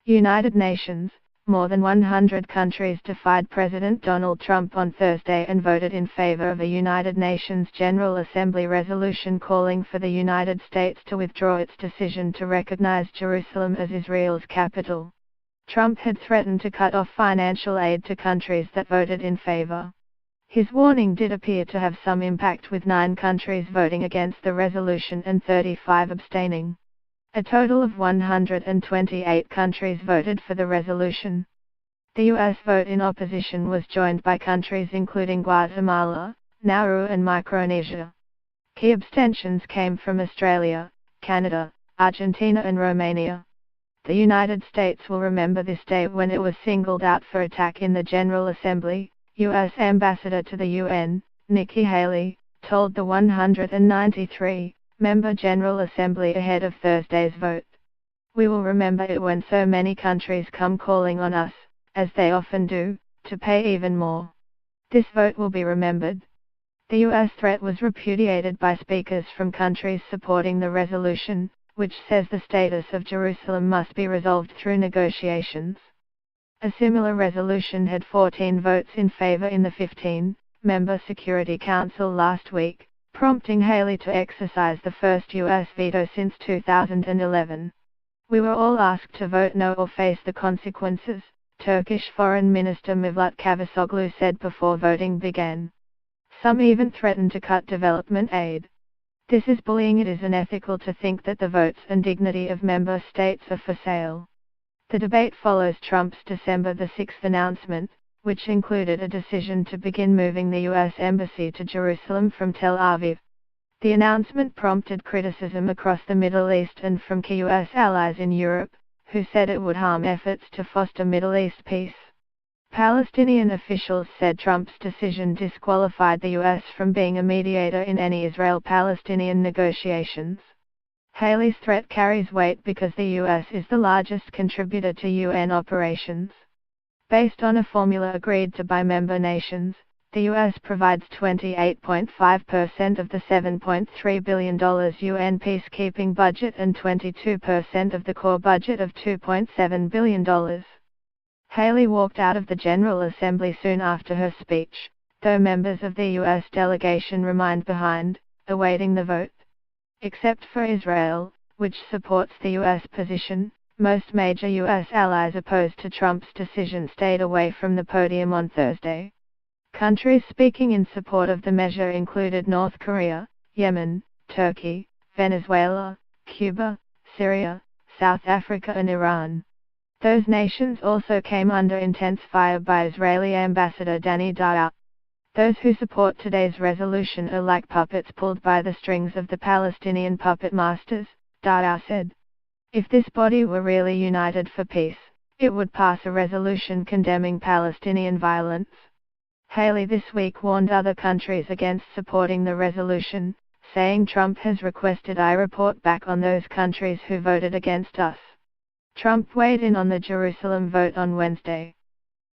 United Nations. More than 100 countries defied President Donald Trump on Thursday and voted in favor of a United Nations General Assembly resolution calling for the United States to withdraw its decision to recognize Jerusalem as Israel's capital. Trump had threatened to cut off financial aid to countries that voted in favor. His warning did appear to have some impact, with 9 countries voting against the resolution and 35 abstaining. A total of 128 countries voted for the resolution. The U.S. vote in opposition was joined by countries including Guatemala, Nauru and Micronesia. Key abstentions came from Australia, Canada, Argentina and Romania. The United States will remember this day when it was singled out for attack in the General Assembly. U.S. Ambassador to the UN, Nikki Haley, told the 193-member General Assembly ahead of Thursday's vote. "We will remember it when so many countries come calling on us, as they often do, to pay even more. This vote will be remembered." The U.S. threat was repudiated by speakers from countries supporting the resolution, which says the status of Jerusalem must be resolved through negotiations. A similar resolution had 14 votes in favor in the 15-member Security Council last week, prompting Haley to exercise the first U.S. veto since 2011. "We were all asked to vote no or face the consequences," Turkish Foreign Minister Mevlut Cavusoglu said before voting began. Some even threatened to cut development aid. "This is bullying. It is unethical to think that the votes and dignity of member states are for sale." The debate follows Trump's December 6 announcement, which included a decision to begin moving the U.S. Embassy to Jerusalem from Tel Aviv. The announcement prompted criticism across the Middle East and from key U.S. allies in Europe, who said it would harm efforts to foster Middle East peace. Palestinian officials said Trump's decision disqualified the U.S. from being a mediator in any Israel-Palestinian negotiations. Haley's threat carries weight because the U.S. is the largest contributor to UN operations. Based on a formula agreed to by member nations, the U.S. provides 28.5% of the $7.3 billion UN peacekeeping budget and 22% of the core budget of $2.7 billion. Haley walked out of the General Assembly soon after her speech, though members of the U.S. delegation remained behind, awaiting the vote. Except for Israel, which supports the U.S. position, most major U.S. allies opposed to Trump's decision stayed away from the podium on Thursday. Countries speaking in support of the measure included North Korea, Yemen, Turkey, Venezuela, Cuba, Syria, South Africa and Iran. Those nations also came under intense fire by Israeli Ambassador Danny Da'a. "Those who support today's resolution are like puppets pulled by the strings of the Palestinian puppet masters," Da'a said. "If this body were really united for peace, it would pass a resolution condemning Palestinian violence." Haley this week warned other countries against supporting the resolution, saying Trump has requested I report back on those countries who voted against us. Trump weighed in on the Jerusalem vote on Wednesday.